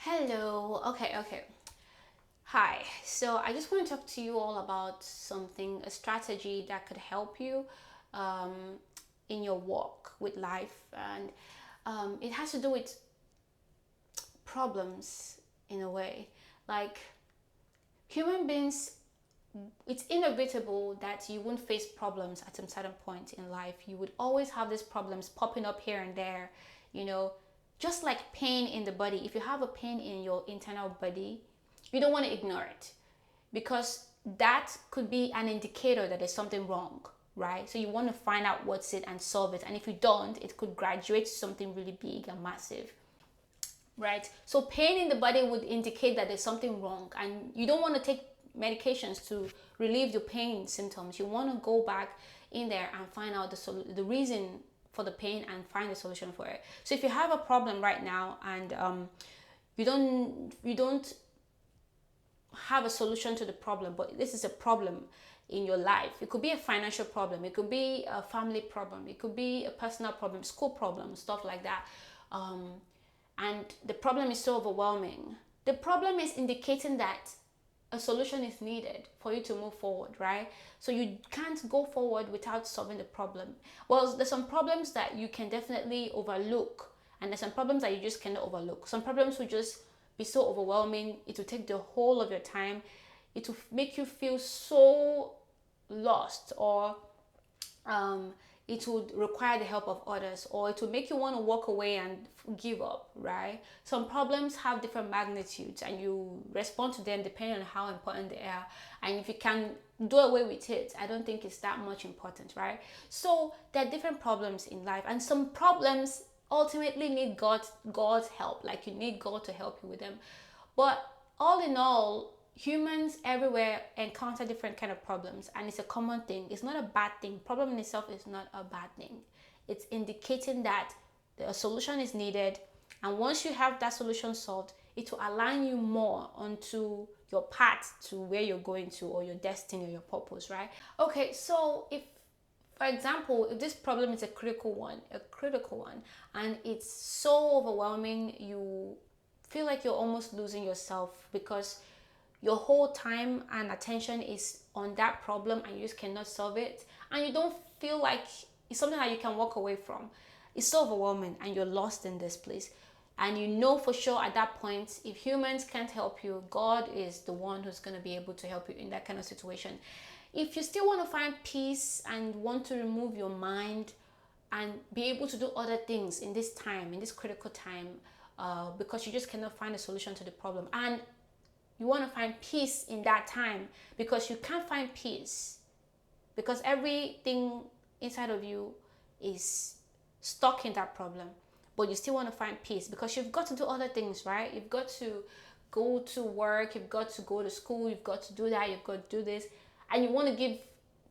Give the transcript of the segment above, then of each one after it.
Hello. Okay. Hi. So I just want to talk to you all about something, a strategy that could help you um, in your walk with life, and it has to do with problems in a way. Like human beings, it's inevitable that you won't face problems at some certain point in life. You would always have these problems popping up here and there, you know, just like pain in the body. If you have a pain in your internal body, you don't want to ignore it because that could be an indicator that there's something wrong, right? So you want to find out what's it and solve it. And if you don't, it could graduate to something really big and massive, right? So pain in the body would indicate that there's something wrong, and you don't want to take medications to relieve your pain symptoms. You want to go back in there and find out the reason for the pain and find a solution for it. So if you have a problem right now and you don't have a solution to the problem, but this is a problem in your life. It could be a financial problem, it could be a family problem, it could be a personal problem, school problem, stuff like that. Um, and the problem is so overwhelming. The problem is indicating that a solution is needed for you to move forward, right? So you can't go forward without solving the problem. Well, there's some problems that you can definitely overlook, and there's some problems that you just cannot overlook. Some problems will just be so overwhelming, it will take the whole of your time, it will make you feel so lost, or um, it would require the help of others, or it would make you want to walk away and give up, right? Some problems have different magnitudes and you respond to them depending on how important they are. And if you can do away with it, I don't think it's that much important, right? So there are different problems in life, and some problems ultimately need God's help. Like you need God to help you with them. But all in all, humans everywhere encounter different kind of problems, and it's a common thing. It's not a bad thing. Problem in itself is not a bad thing. It's indicating that a solution is needed, and once you have that solution solved, it will align you more onto your path to where you're going to, or your destiny, or your purpose, right? Okay, so if, for example, if this problem is a critical one, and it's so overwhelming, you feel like you're almost losing yourself because your whole time and attention is on that problem and you just cannot solve it, and you don't feel like it's something that you can walk away from. It's so overwhelming and you're lost in this place, and you know for sure at that point, if humans can't help you, God is the one who's going to be able to help you in that kind of situation. If you still want to find peace and want to remove your mind and be able to do other things in this time, in this critical time, because you just cannot find a solution to the problem, and you want to find peace in that time, because you can't find peace because everything inside of you is stuck in that problem. But you still want to find peace because you've got to do other things, right? You've got to go to work, you've got to go to school, you've got to do that, you've got to do this, and you want to give,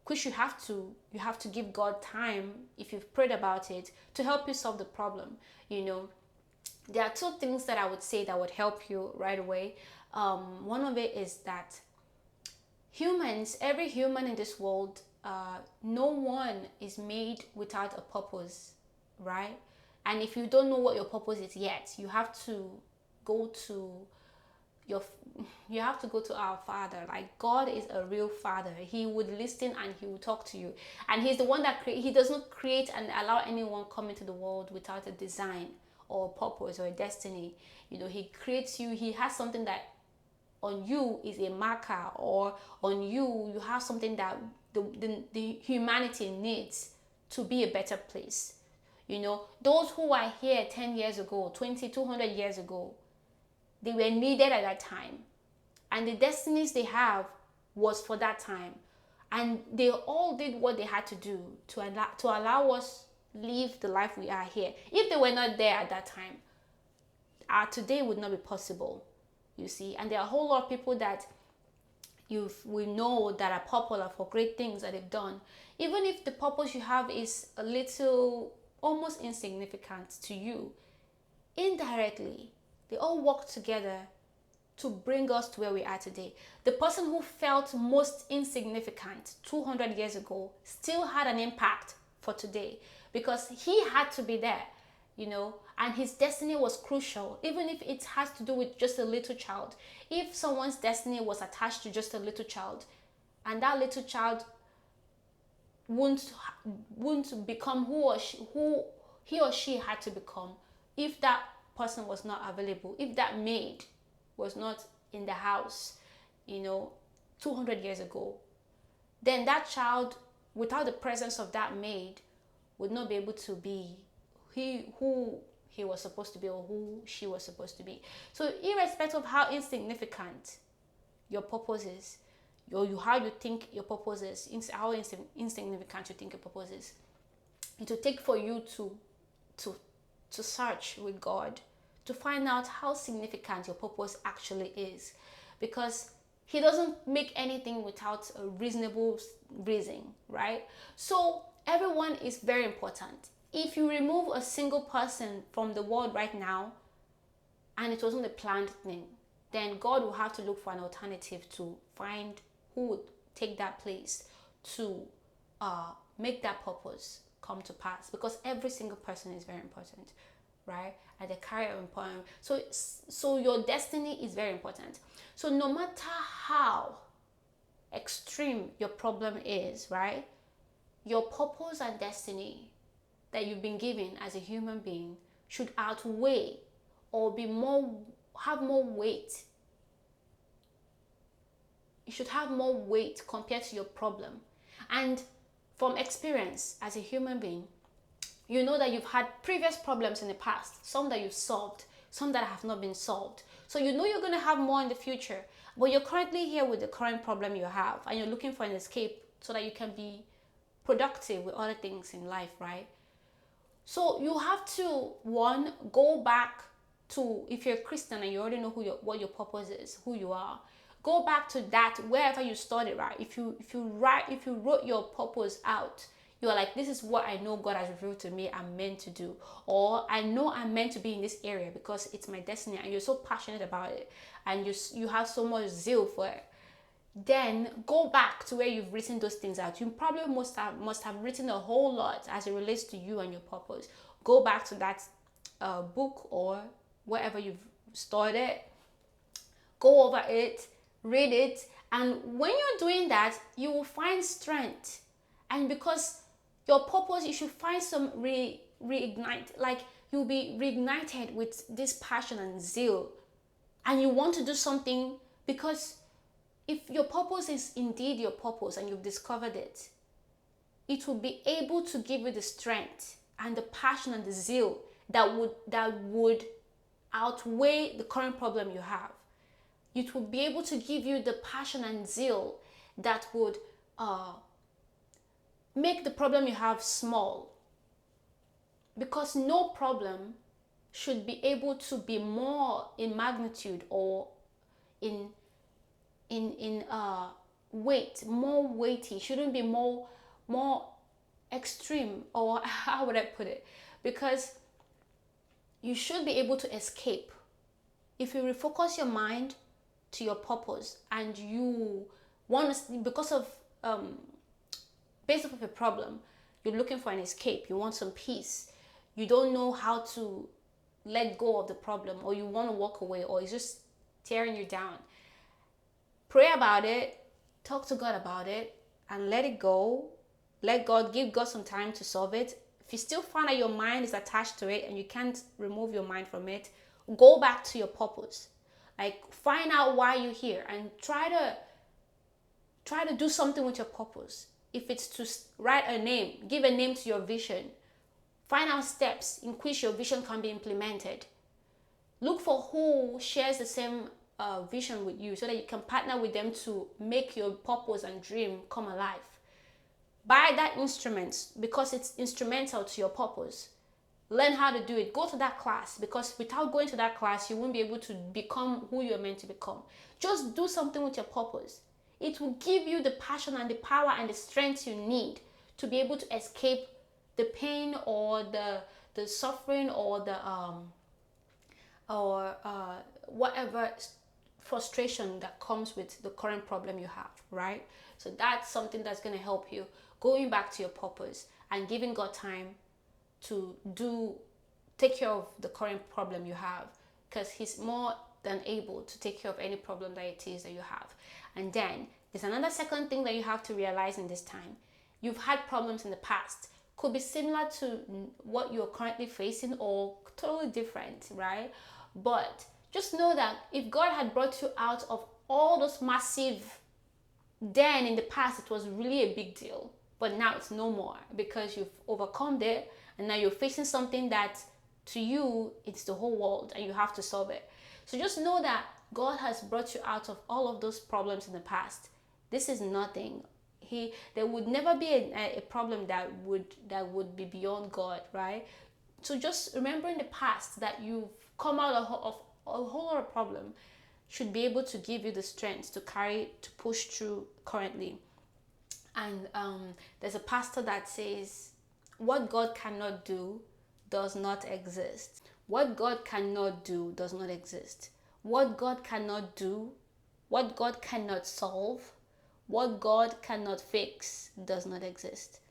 which you have to give God time, if you've prayed about it, to help you solve the problem. you know there are two things that I would say that would help you right away. One of it is that every human in this world, no one is made without a purpose, right? And if you don't know what your purpose is yet, go to your you have to go to our Father. Like, God is a real Father. He would listen and he will talk to you, and he's the one that he does not create and allow anyone come into the world without a design or a purpose or a destiny. He creates you. He has something that on you is a marker, or on you have something that the humanity needs to be a better place. Those who are here 10 years ago, 20, 200 years ago, they were needed at that time, and the destinies they have was for that time, and they all did what they had to do to allow us live the life we are here. If they were not there at that time, our today would not be possible. You see, and there are a whole lot of people that we know that are popular for great things that they've done. Even if the purpose you have is a little, almost insignificant to you, indirectly they all work together to bring us to where we are today. The person who felt most insignificant 200 years ago still had an impact for today, because he had to be there. and his destiny was crucial, even if it has to do with just a little child. If someone's destiny was attached to just a little child, and that little child won't become who he or she had to become, if that person was not available, if that maid was not in the house, 200 years ago, then that child, without the presence of that maid, would not be able to be who he was supposed to be, or who she was supposed to be. So irrespective of how insignificant your purpose is, how you think your purpose is, how insignificant you think your purpose is, it will take for you to search with God to find out how significant your purpose actually is, because he doesn't make anything without a reasonable reason, right? So everyone is very important. If you remove a single person from the world right now and it wasn't a planned thing, then God will have to look for an alternative to find who would take that place to make that purpose come to pass, because every single person is very important, right? And they carry an important. So your destiny is very important. So no matter how extreme your problem is, right, your purpose and destiny that you've been given as a human being should outweigh or have more weight. You should have more weight compared to your problem. And from experience as a human being, you know that you've had previous problems in the past, some that you've solved, some that have not been solved. So you know you're going to have more in the future, but you're currently here with the current problem you have, and you're looking for an escape so that you can be productive with other things in life, right? So you have to, one, go back to, if you're a Christian and you already know what your purpose is, who you are, go back to that wherever you started, right? If you wrote your purpose out, you are like, this is what I know God has revealed to me I'm meant to do, or I know I'm meant to be in this area because it's my destiny, and you're so passionate about it, and you have so much zeal for it. Then go back to where you've written those things out. You probably must have written a whole lot as it relates to you and your purpose. Go back to that book or wherever you've stored it. Go over it, read it, and when you're doing that, you will find strength. And because your purpose, you should find some reignite, like you'll be reignited with this passion and zeal, and you want to do something, because if your purpose is indeed your purpose and you've discovered it, it will be able to give you the strength and the passion and the zeal that would outweigh the current problem you have. It will be able to give you the passion and zeal that would make the problem you have small, because no problem should be able to be more in magnitude or in weight, more weighty, shouldn't be more extreme, or how would I put it? Because you should be able to escape. If you refocus your mind to your purpose, and you want to, because of based off of a problem, you're looking for an escape, you want some peace, you don't know how to let go of the problem, or you want to walk away, or it's just tearing you down, pray about it, talk to God about it, and let it go. Give God some time to solve it. If you still find that your mind is attached to it and you can't remove your mind from it, go back to your purpose. Like, find out why you're here and try to do something with your purpose. If it's to write a name, give a name to your vision. Find out steps in which your vision can be implemented. Look for who shares the same vision with you, so that you can partner with them to make your purpose and dream come alive. Buy that instrument because it's instrumental to your purpose. Learn how to do it. Go to that class, because without going to that class, you won't be able to become who you're meant to become. Just do something with your purpose. It will give you the passion and the power and the strength you need to be able to escape the pain or the suffering or the whatever frustration that comes with the current problem you have, right? So that's something that's going to help you going back to your purpose and giving God time to take care of the current problem you have, because he's more than able to take care of any problem that it is that you have. And then there's another second thing that you have to realize in this time. You've had problems in the past, could be similar to what you're currently facing or totally different, right? But just know that if God had brought you out of all those massive, then in the past it was really a big deal, but now it's no more, because you've overcome it, and now you're facing something that to you it's the whole world and you have to solve it. So just know that God has brought you out of all of those problems in the past. This is nothing. There would never be a problem that would be beyond God, right? So just remember in the past that you've come out of a whole lot of problem should be able to give you the strength to push through currently. And there's a pastor that says, what God cannot do does not exist. What God cannot do does not exist. What God cannot do, what God cannot solve, what God cannot fix does not exist.